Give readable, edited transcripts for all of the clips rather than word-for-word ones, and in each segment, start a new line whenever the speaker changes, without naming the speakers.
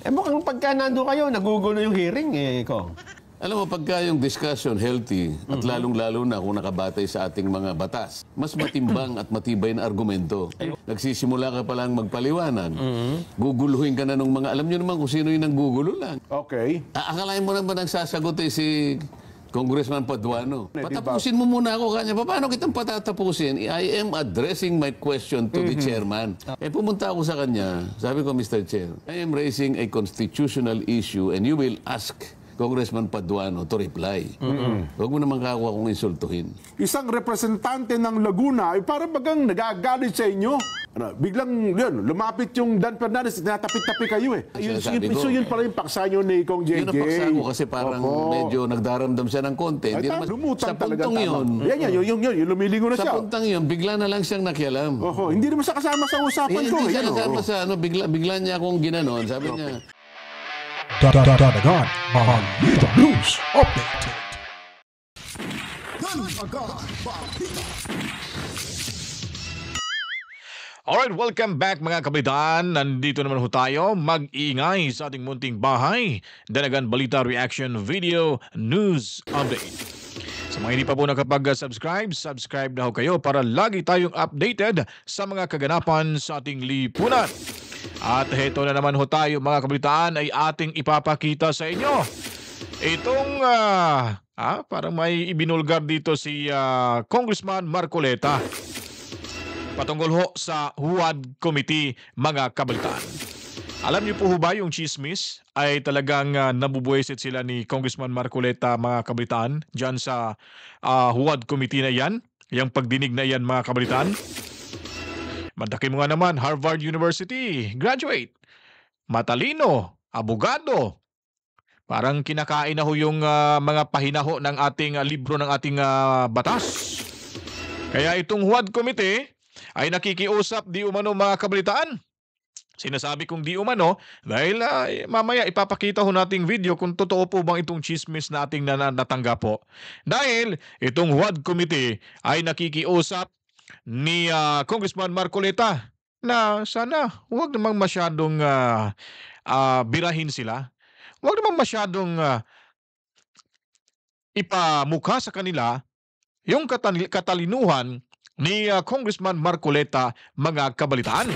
Mukhang pagka nandun kayo, nagugulo yung hearing Kong.
Alam mo, pagka yung discussion healthy at lalong-lalo na kung nakabatay sa ating mga batas, mas matimbang at matibay na argumento. Nagsisimula ka palang magpaliwanag. Guguluhin ka na ng mga, alam nyo naman kung sino yung nanggugulo lang.
Okay.
Akalain mo naman nagsasagot si Congressman Paduano. Patapusin mo muna ako kanya. Paano kitang patatapusin? I am addressing my question to the chairman. Pumunta ako sa kanya. Sabi ko, Mr. Chair, I am raising a constitutional issue and you will ask Congressman Paduano to reply. Huwag mo naman kakuha kong insultuhin.
Isang representante ng Laguna ay para bagang nagagalit sa inyo. Biglang yun, lumapit yung Dan Fernandez, tinatapit-tapit kayo So yun pala yung paksa nyo ni Kong JJ.
Yun ang paksa ko kasi parang medyo nagdaramdam siya ng konti.
Lumutang talaga.
Sa puntong yun,
yung lumilingo na siya.
Sa puntang yun, bigla na lang siyang nakialam.
Hindi naman siya kasama sa usapan ko.
Hindi siya kasama sa bigla niya akong ginanon. Sabi niya,
Dadagan, Balita News Update. Alright, welcome back mga kabitan. Nandito naman ho tayo. Mag-iingay sa ating munting bahay. Dadagan Balita Reaction Video News Update. Sa mga hindi pa po nakapag-subscribe, subscribe na ho kayo para lagi tayong updated sa mga kaganapan sa ating lipunan. At heto na naman ho tayo mga kabitaan ay ating ipapakita sa inyo. Itong parang may ibinulgar dito si Congressman Marcoleta patungkol ho sa HUAD Committee mga kabitaan. Alam niyo po ho ba yung chismis ay talagang nabubuesit sila ni Congressman Marcoleta mga kabitaan dyan sa HUAD Committee na yan, yung pagdinig na yan mga kabitaan. Madaki mo nga naman, Harvard University, graduate, matalino, abogado. Parang kinakain na ho yung mga pahinaho ng ating libro ng ating batas. Kaya itong HUAD Committee ay nakikiusap di umano mga kabalitaan. Sinasabi kong di umano dahil mamaya ipapakita ho nating video kung totoo po bang itong chismis na ating natanggap po. Dahil itong HUAD Committee ay nakikiusap ni Congressman Marcoleta na sana huwag namang masyadong birahin sila. Huwag namang masyadong ipamukha sa kanila yung katalinuhan ni Congressman Marcoleta mga kabalitaan.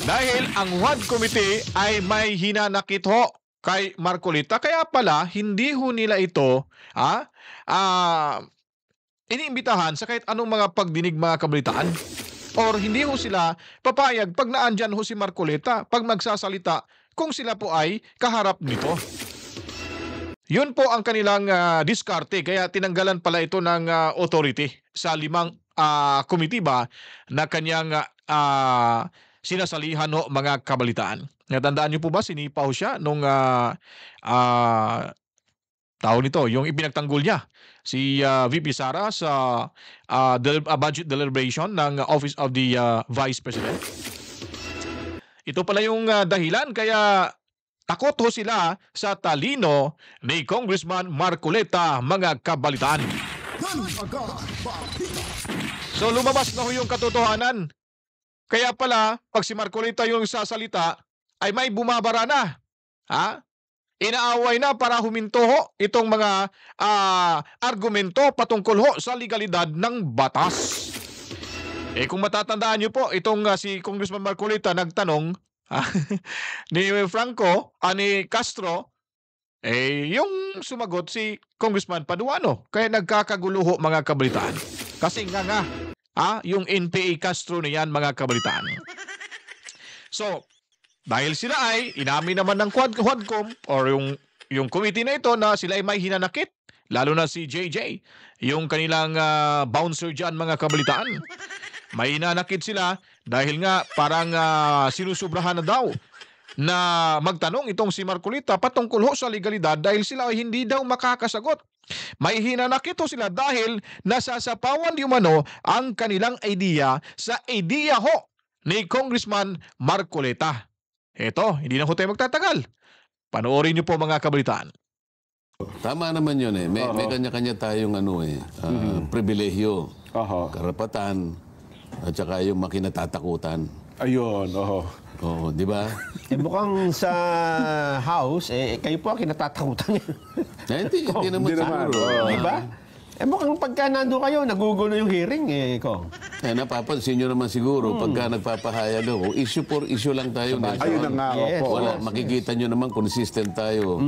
Dahil ang HUAD Committee ay may hinanakit ho kay Marcoleta, kaya pala hindi ho nila ito iniimbitahan sa kahit anong mga pagdinig mga kabalitaan. Or hindi ho sila papayag pag naandyan ho si Marcoleta pag magsasalita kung sila po ay kaharap nito. Yun po ang kanilang diskarte, kaya tinanggalan pala ito ng authority sa 5 committee ba na kanyang sinasalihan ho mga kabalitaan. Natandaan niyo po ba sinipa ho siya nung tao nito, yung ipinagtanggol niya si VP Sara sa budget deliberation ng Office of the Vice President. Ito pala yung dahilan kaya takot ho sila sa talino ni Congressman Marcoleta mga kabalitaan. So lumabas na ho yung katotohanan. Kaya pala pag si Marcoleta yung sasalita ay may bumabara na. Inaaway na para huminto ho itong mga argumento patungkol ho sa legalidad ng batas. Kung matatandaan niyo po, itong si Congressman Marcoleta nagtanong ni Franco, ni Castro, yung sumagot si Congressman Paduano. Kaya nagkakagulo ho mga kabalitaan. Kasi nga yung NPA Castro na yan mga kabalitaan. So, dahil sila ay inamin naman ng Quadcom or yung committee na ito na sila ay may hinanakit, lalo na si JJ, yung kanilang bouncer dyan mga kabalitaan. May hinanakit sila dahil nga parang sinusubrahan na daw na magtanong itong si Marcoleta patungkol ho sa legalidad dahil sila ay hindi daw makakasagot. May hinanakit ho sila dahil nasasapawan di umano ang kanilang idea sa idea ho ni Congressman Marcoleta. Eto, hindi na ho tayo magtatagal. Panoorin niyo po mga kabalitaan.
Tama naman yun eh. May kanya-kanya tayong pribilehyo, karapatan, at saka yung makinatatakutan.
Ayun,
Oo, di ba?
Mukhang sa house, kayo po ang kinatatakutan niyo.
Hindi naman
Hindi naman.
siguro.
Di ba? Mukhang pagka nandun kayo, nagugulo yung hearing, Kong.
Napapansin nyo naman siguro, pagka nagpapahayag ako, issue for issue lang tayo.
Ayun na nga,
Yes.
opo.
Wala, makikita nyo naman consistent tayo.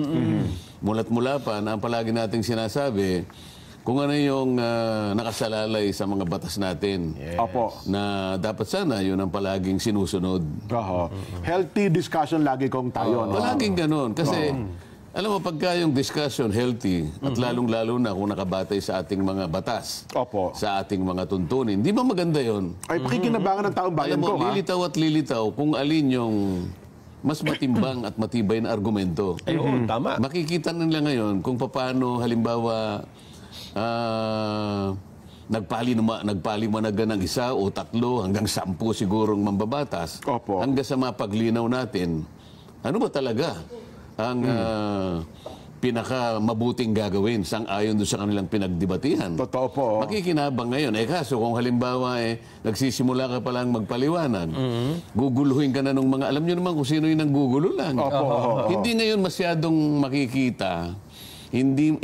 Mula't mula pa, na ang palagi nating sinasabi, kung ano yung nakasalalay sa mga batas natin.
Opo.
Na dapat sana, yun ang palaging sinusunod.
Oho. Healthy discussion lagi kong tayo. no?
Palaging ganun. Kasi, alam mo, pagka yung discussion healthy, at lalong-lalo na kung nakabatay sa ating mga batas,
Opo.
sa ating mga tuntunin, di ba maganda yon?
Ay, pakikinabangan ng taong bayan
Alam mo,
ko, ha?
lilitaw at lilitaw kung alin yung mas matimbang at matibay na argumento.
Oo, tama.
Makikita nila ngayon kung paano, halimbawa, nagpalimanagan ng isa o tatlo hanggang 10 sigurong mambabatas.
Opo.
Hanggang sa mapaglinaw natin, ano ba talaga ang pinaka-mabuting gagawin sang-ayon doon sa kanilang pinagdebatihan.
Totoo po.
Makikinabang ngayon. Kaso kung halimbawa nagsisimula ka pa lang magpaliwanag, guguluhin ka na ng mga, alam nyo naman kung sino yung nanggugulo lang.
Opo.
Hindi ngayon masyadong makikita. Hindi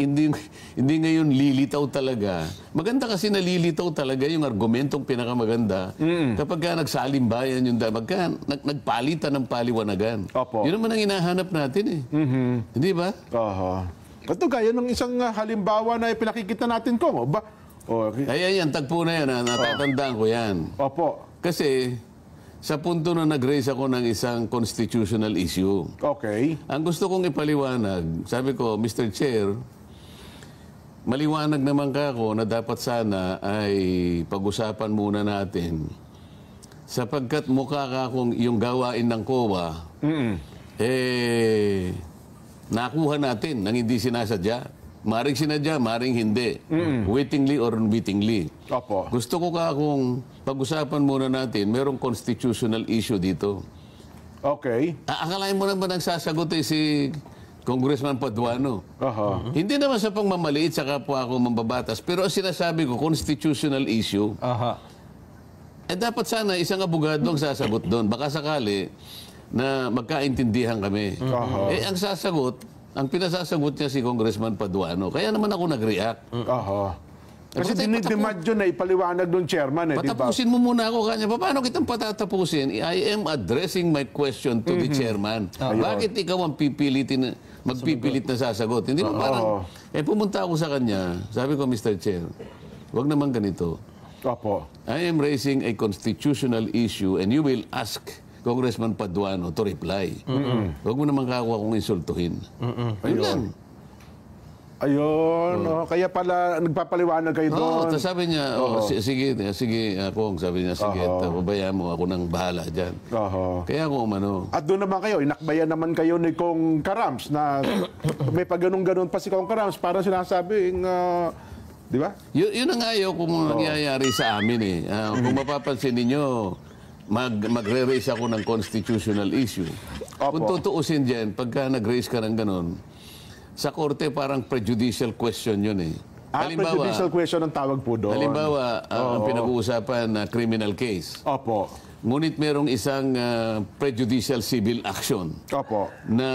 ngayon lilitaw talaga. Maganda kasi nalilitaw talaga yung argumentong pinakamaganda kapag ka nagsalimbayan yung nagpalitan ng paliwanagan.
Opo.
Yun naman ang hinahanap natin eh. Hindi ba?
Oho. Ito gaya ng isang halimbawa na pinakikita natin ko. Ba?
Kaya yan, tagpo na yan. Natatandaan ko yan.
Opo.
Kasi sa punto na nag-raise ako ng isang constitutional issue,
Okay.
ang gusto kong ipaliwanag, sabi ko, Mr. Chair, maliwanag naman ka ako na dapat sana ay pag-usapan muna natin sapagkat mukha ka akong yung gawain ng COA, nakuha natin nang hindi sinasadya. Maring sinadya, maring hindi. Wittingly or unwittingly.
Opo.
Gusto ko ka akong pag-usapan muna natin, merong constitutional issue dito.
Okay.
Akalain mo naman ang sasagot si Congressman Paduano.
Oho.
Hindi naman sa pangmamaliit sa kapwa ako mambabatas, pero ang sinasabi ko, constitutional issue.
Aha.
Dapat sana isang abogado ang sasagot doon. Baka sakali na magkaintindihan kami. Ang sasagot, ang pinasasagot niya si Congressman Paduano. Kaya naman ako nag-react.
Oho. Kasi
Patay-
dinidemand yun na ipaliwanag ng chairman, di ba?
Patapusin mo muna ako kanya. Paano kitang patatapusin? I am addressing my question to the chairman. Bakit ikaw ang magpipilit na sasagot? Hindi ba parang, pumunta ako sa kanya. Sabi ko, Mr. Chair, wag naman ganito.
Opo.
I am raising a constitutional issue and you will ask Congressman Paduano to reply. Huwag mo naman kakuha kong insultuhin. Ayun lang.
Ayun. Kaya pala nagpapaliwanag kayo
Oo,
doon.
tapos sabi niya, sige, Kong, sabi niya, sige, pabayaan mo, ako nang bahala dyan.
Oho.
Kaya ako umano.
At doon naman kayo, inakbayan naman kayo ni Kong Karams na may pagganong-ganon pa si Kong Karams. Parang sinasabing, di ba?
Yun ang ayaw kung nangyayari sa amin eh. Kung mapapansin ninyo, magre-raise ako ng constitutional issue.
Opo.
Kung tutuusin dyan, pagka nag-raise ka ng ganun, sa korte parang prejudicial question yun eh.
Prejudicial question ang tawag po doon.
Halimbawa, ang pinag-uusapan na criminal case.
Opo.
Ngunit merong isang prejudicial civil action
Opo.
na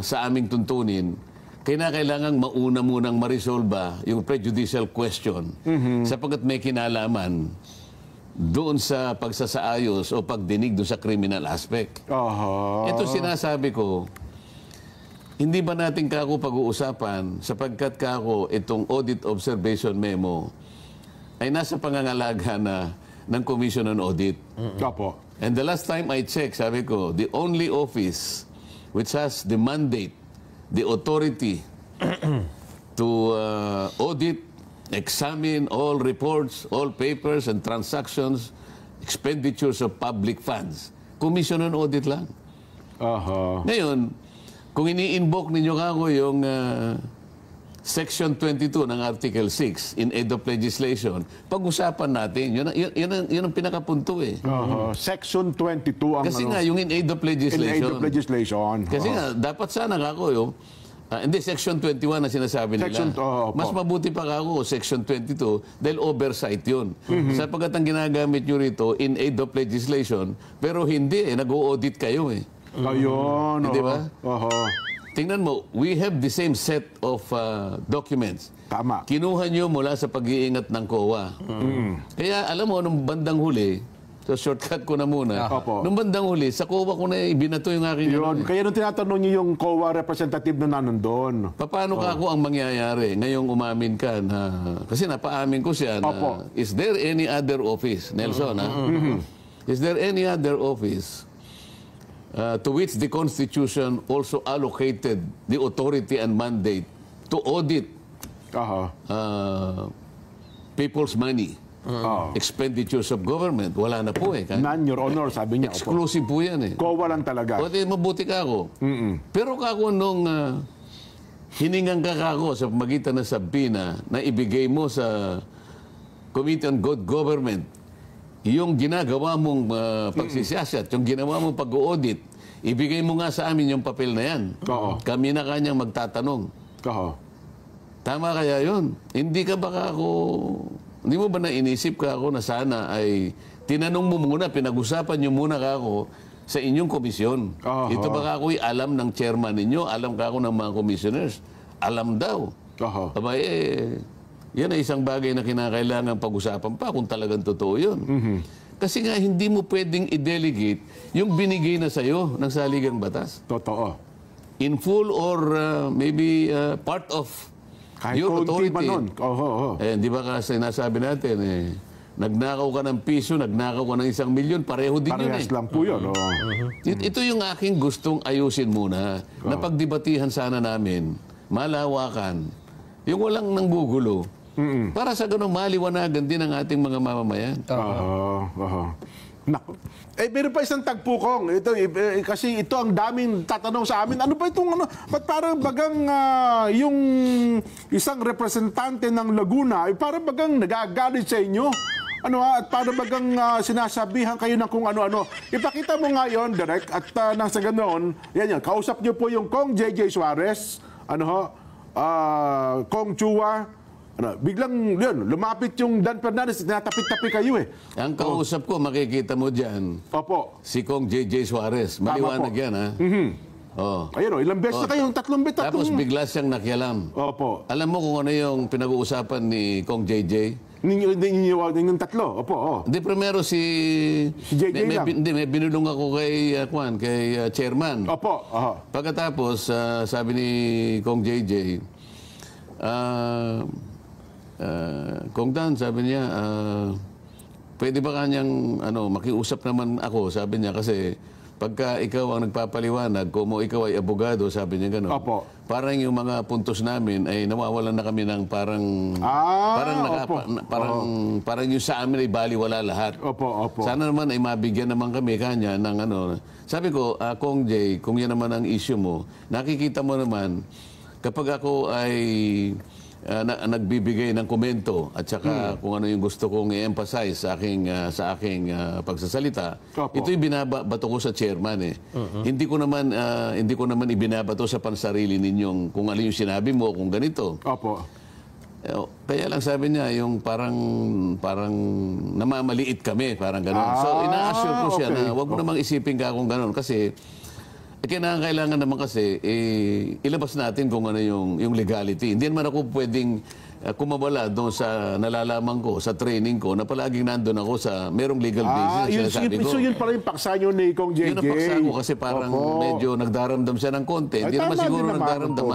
sa aming tuntunin, kailangang mauna munang marisolba yung prejudicial question sapagkat may kinalaman doon sa pagsasaayos o pagdinig doon sa criminal aspect.
Oho.
Ito sinasabi ko, hindi ba natin kako pag-uusapan sapagkat kako itong audit observation memo ay nasa pangangalaga na ng Commission on Audit.
Opo.
And the last time I checked, sabi ko, the only office which has the mandate, the authority to audit, examine all reports, all papers and transactions, expenditures of public funds. Commission on Audit lang.
Oho.
Ngayon, kung ini-invoke ninyo kako yung Section 22 ng Article 6 in aid of legislation, pag-usapan natin. Yun ang pinakapunto eh.
Oho. Section 22 ang
Kasi nga, yung in aid of legislation.
in aid of legislation.
Kasi nga, dapat sana kako Hindi, Section 21 na sinasabi nila. Mas mabuti pa ako Section 22 dahil oversight yun. Sapagkat ang ginagamit nyo rito in aid of legislation, pero hindi nag-o-audit kayo
Ayun.
Di ba? Tingnan mo, we have the same set of documents.
Tama.
Kinuha nyo mula sa pag-iingat ng COA. Kaya alam mo, nung bandang huli, so shortcut ko na muna. Nung bandang huli, sa COA ko na ibinato yung aking...
Yun. Kaya nung tinatanong niyo yung COA representative na nandun.
Paano ka ako ang mangyayari? Ngayong umamin ka na... Kasi napaamin ko siya na... Is there any other office? Nelson, Is there any other office to which the Constitution also allocated the authority and mandate to audit people's money? Expenditures of government. Wala na po
None, Your Honor, sabi niya.
Exclusive po yan
COA lang talaga.
O di, mabuti ka ako. Pero kako nung hiningang ka ako sa magitan ng sabina na ibigay mo sa Committee on Good Government, yung ginagawa mong pagsisiyasat, yung ginawa mong pag-audit, ibigay mo nga sa amin yung papel na yan. Kami na kanyang magtatanong. Tama kaya yun? Hindi ka baka ako... Hindi mo ba nainisip ka ako na sana ay tinanong mo muna, pinag-usapan nyo muna ka ako sa inyong komisyon. Ito baka ako'y alam ng chairman ninyo, alam ka ako ng mga commissioners. Alam daw. Aba yan ay isang bagay na kinakailangan pag-usapan pa kung talagang totoo yun. Kasi nga hindi mo pwedeng i-delegate yung binigay na sa'yo ng saligang batas.
Totoo.
In full or maybe part of
kahit
your authority. Di ba kasi nasabi natin, nagnakaw ka ng piso, nagnakaw ka ng 1 milyon, pareho din yun
Parehas lang po yun.
Ito yung aking gustong ayusin muna, na pagdebatihan sana namin, malawakan, yung walang nanggugulo, para sa ganun maliwanagan din ang ating mga mamamayan.
Naku. Meron pa isang tagpukong. Ito, kasi ito ang daming tatanong sa amin. Ano ba itong ano? Ba't parang bagang yung isang representante ng Laguna, parang bagang nagagalit sa inyo? At parang bagang sinasabihan kayo ng kung ano-ano. Ipakita mo nga yun, Direk, at nasa ganoon, yan, kausap niyo po yung Kong JJ Suarez, Kong Chua, biglang yun, lumapit yung Dan Fernandez, tinatapik-tapik kayo
Ang kausap ko, makikita mo dyan, si Kong JJ Suarez. Maliwanag yan, ha?
Ayun ilang beses na kayong 3 beses.
Tapos bigla siyang nakialam. Alam mo kung ano yung pinag-uusapan ni Kong JJ?
Ninyong 3?
Hindi, primero si
JJ lang.
May binulong ako kay chairman. Pagkatapos, sabi ni Kong JJ, Kong Dan, sabi niya, pwede ba kanyang makiusap naman ako, sabi niya, kasi pagka ikaw ang nagpapaliwanag, kung ikaw ay abogado, sabi niya gano'n. Parang yung mga puntos namin ay nawawalan na kami ng parang yung sa amin ay baliwala lahat. Sana naman ay mabigyan naman kami kanya ng Sabi ko, Kong J, kung yan naman ang issue mo, nakikita mo naman, kapag ako ay nagbibigay ng komento at saka kung ano yung gusto kong i-emphasize sa aking pagsasalita, ito'y binabato ko sa chairman Hindi ko naman ibinabato sa pansarili ninyong kung ano yung sinabi mo, kung ganito. Kaya lang sabi niya, yung parang namamaliit kami, parang gano'n. So ina-assure ko siya na wag mo namang isipin ka kung gano'n kasi kailangan naman kasi ilabas natin kung ano yung legality. Hindi naman ako pwedeng kumawala doon sa nalalaman ko, sa training ko, na palaging nandun ako sa merong legal basis.
So yun pala yung paksa nyo ni Kong JJ.
Yun ang paksa ko kasi parang medyo nagdaramdam siya ng konti. Hindi naman siguro nagdaramdam,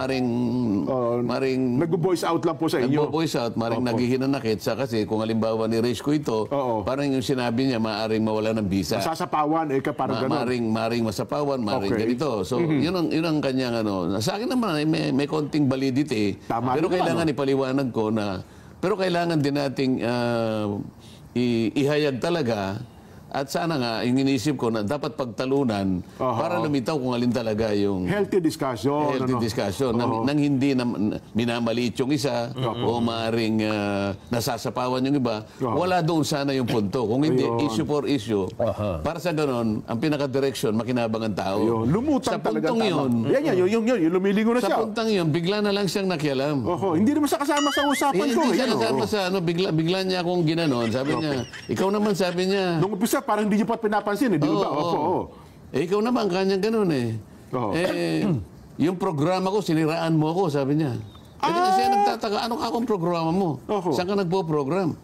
maring
nag-voice out lang po sa inyo.
Nag-voice out, maring naghihinanakit sa kasi kung halimbawa ni-raise ko ito, parang yung sinabi niya, maaring mawala ng visa.
Masasapawan, parang gano'n.
Maring masapawan, maring ganito. So yun ang kanyang Sa akin naman, may konting validity. Pero kailangan ipaliwanag ko pero kailangan din nating ihayag talaga At sana nga, yung inisip ko na dapat pagtalunan para lumitaw kung alin talaga yung
Healthy discussion.
discussion nang hindi na minamaliit yung isa o maaaring nasasapawan yung iba. Wala doon sana yung punto. Kung hindi, issue for issue. Para sa ganon, ang pinaka-direction, makinabang ang tao.
Lumutang
sa
talaga
puntong
tama.
yun,
Yung lumilingo na
sa
siya.
puntang yun, bigla na lang siyang nakialam.
Hindi naman siya kasama sa usapan ko.
Hindi siya kasama sa bigla niya akong ginanon. Sabi niya, ikaw naman, sabi niya.
Nung umpisa, parang hindi niyo pa pinapansin. Di ba?
Ikaw naman, kanyang ganun eh. Yung programa ko, siniraan mo ako, sabi niya. Kasi nagtataka, ano akong programa mo? Saan ka nagpo-program?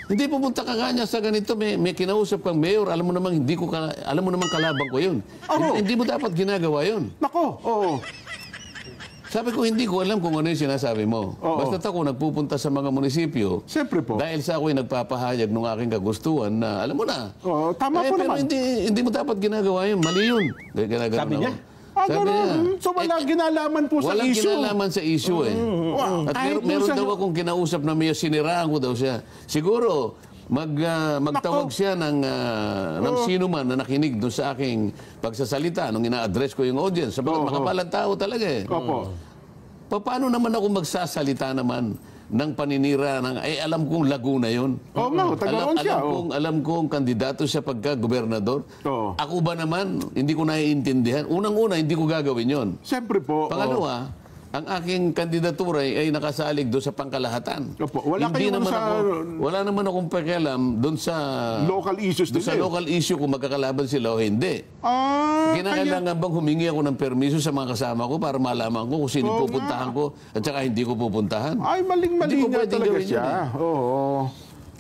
Hindi pupunta ka kanya sa ganito, may kinausap kang mayor, alam mo naman kalabang ko yun. Hindi mo dapat ginagawa yun.
Nako,
Sabi ko, hindi ko alam kung ano yung sinasabi mo. Basta't ako nagpupunta sa mga munisipyo.
Siyempre po.
Dahil sa ako'y nagpapahayag ng aking kagustuhan na, alam mo na.
Tama po
pero
naman.
hindi mo dapat ginagawa yun. Mali yun.
Sabi niya?
Sabi niya.
So walang ginalaman po sa
Walang
issue.
kinalaman sa issue eh. At meron daw akong kinausap na may siniraan ko daw siya. Siguro, magtawag siya ng sino man na nakinig doon sa aking pagsasalita nung ina-address ko yung audience. Sabagat makapalang tao talaga eh. Paano naman ako magsasalita naman ng paninira ng, alam kong Laguna yun.
Tagaon siya.
Alam kong kandidato siya pagka-gobernador. Ako ba naman, hindi ko naiintindihan. Unang-una, hindi ko gagawin yon.
Siyempre po.
Pangalawa, ang aking kandidatura ay nakasalig doon sa pangkalahatan. Wala naman akong pakialam doon sa
local issues
doon sa local issue kung magkakalaban sila o hindi. Kinakailangan bang humingi ako ng permiso sa mga kasama ko para malaman ko kung sino pupuntahan ko at saka hindi ko pupuntahan?
Ay, maling-mali nga talaga siya.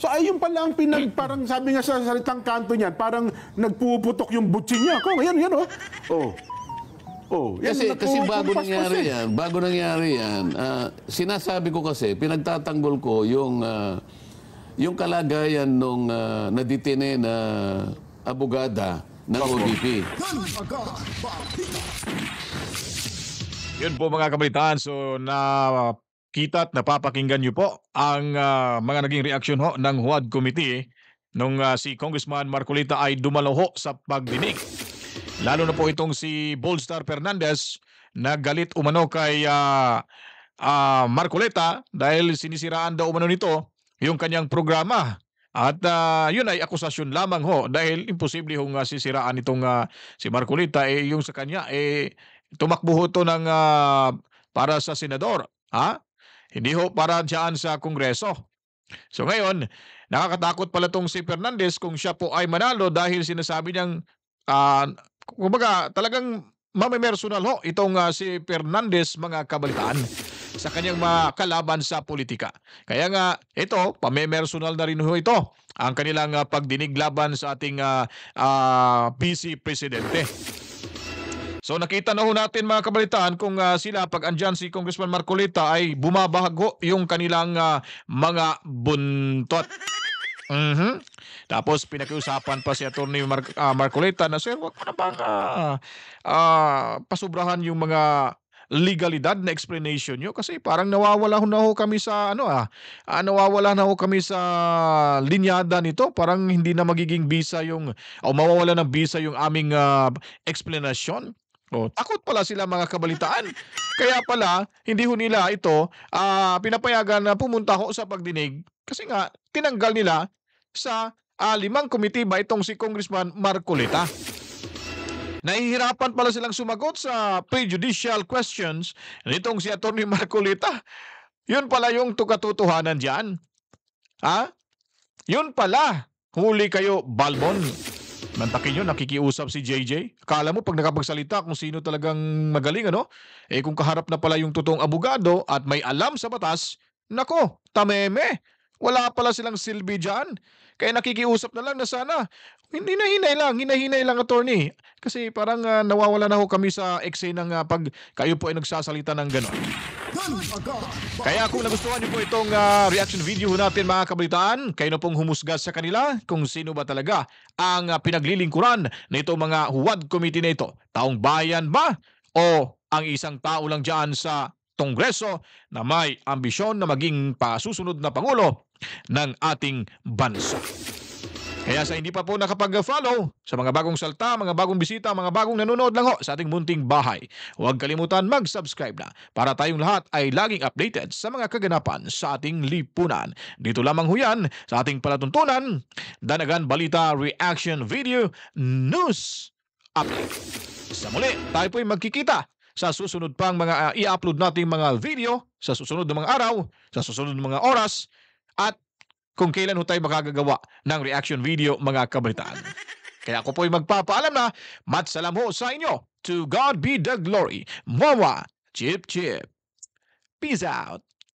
So ayun pala ang parang sabi nga sa salitang kanto niyan, parang nagpuputok yung butsin niya. Yan.
Kasi bago nangyari yan, sinasabi ko kasi, pinagtatanggol ko yung kalagayan nung naditine na abogada ng OBP.
Yun po mga kabalitaan. So nakita at napapakinggan nyo po ang mga naging reaksyon ho ng HUAD Committee nung si Congressman Marcolita ay dumalo ho sa pagdinig. Lalo na po itong si Bolstar Fernandez na galit umano kay Marcolita dahil sinisiraan daw umano nito yung kanyang programa. At yun ay akusasyon lamang ho dahil imposible hong sisiraan itong si Marcolita yung sa kanya tumakbo ho ito ng para sa senador. Hindi ho para dyan sa Kongreso. So ngayon, nakakatakot pala itong si Fernandez kung siya po ay manalo dahil sinasabi niyang kumbaga, talagang mamemersonal ho itong si Fernandez mga kabalitaan sa kanyang mga kalaban sa politika. Kaya nga, ito, pamemersonal na rin ho ito ang kanilang pagdinig laban sa ating vice presidente. So nakita na ho natin mga kabalitaan kung sila pag andyan si Congressman Marcolita ay bumabahag ho yung kanilang mga buntot. Tapos pinakiusapan pa si Atty. Marcolita na, sir, wag mo na bang pasubrahan yung mga legalidad na explanation nyo kasi parang nawawala na ho kami sa nawawala na ho kami sa linyada nito. Parang hindi na magiging bisa yung mawawala ng bisa yung aming explanation. Takot pala sila mga kabalitaan. Kaya pala hindi ho nila ito pinapayagan na pumunta ho sa pagdinig kasi nga tinanggal nila sa 5 komitiba itong si Congressman Marcolita. Nahihirapan pala silang sumagot sa prejudicial questions nitong si Atty. Marcolita. Yun pala yung katotohanan dyan. Yun pala. Huli kayo, Balbon. Mantakin nyo, nakikiusap si JJ. Akala mo pag nakapagsalita kung sino talagang magaling, kung kaharap na pala yung totoong abogado at may alam sa batas, nako, tameme. Wala pala silang silbi dyan. Kaya nakikiusap na lang na sana hinahinay lang attorney. Kasi parang nawawala na ho kami sa eksena ng pag kayo po ay nagsasalita ng gano'n. Kaya kung nagustuhan niyo po itong reaction video natin mga kabalitaan, kayo na pong humusga sa kanila kung sino ba talaga ang pinaglilingkuran na itong mga HUAD committee na ito. Taong bayan ba o ang isang tao lang dyan sa Kongreso na may ambisyon na maging pasusunod na Pangulo ng ating bansa. Kaya sa hindi pa po nakapag-follow, sa mga bagong salta, mga bagong bisita, mga bagong nanonood lang ho sa ating munting bahay, huwag kalimutan mag-subscribe na para tayong lahat ay laging updated sa mga kaganapan sa ating lipunan. Dito lamang ho yan sa ating palatuntunan, Danagan Balita Reaction Video News Update. Sa muli, tayo po'y magkikita sa susunod pang mga i-upload nating mga video sa susunod ng mga araw, sa susunod ng mga oras, at kung kailan ho tayo makagagawa ng reaction video, mga kabalitaan. Kaya ako po'y magpapaalam na, matsalam ho sa inyo. To God be the glory. Mawa, chip chip. Peace out.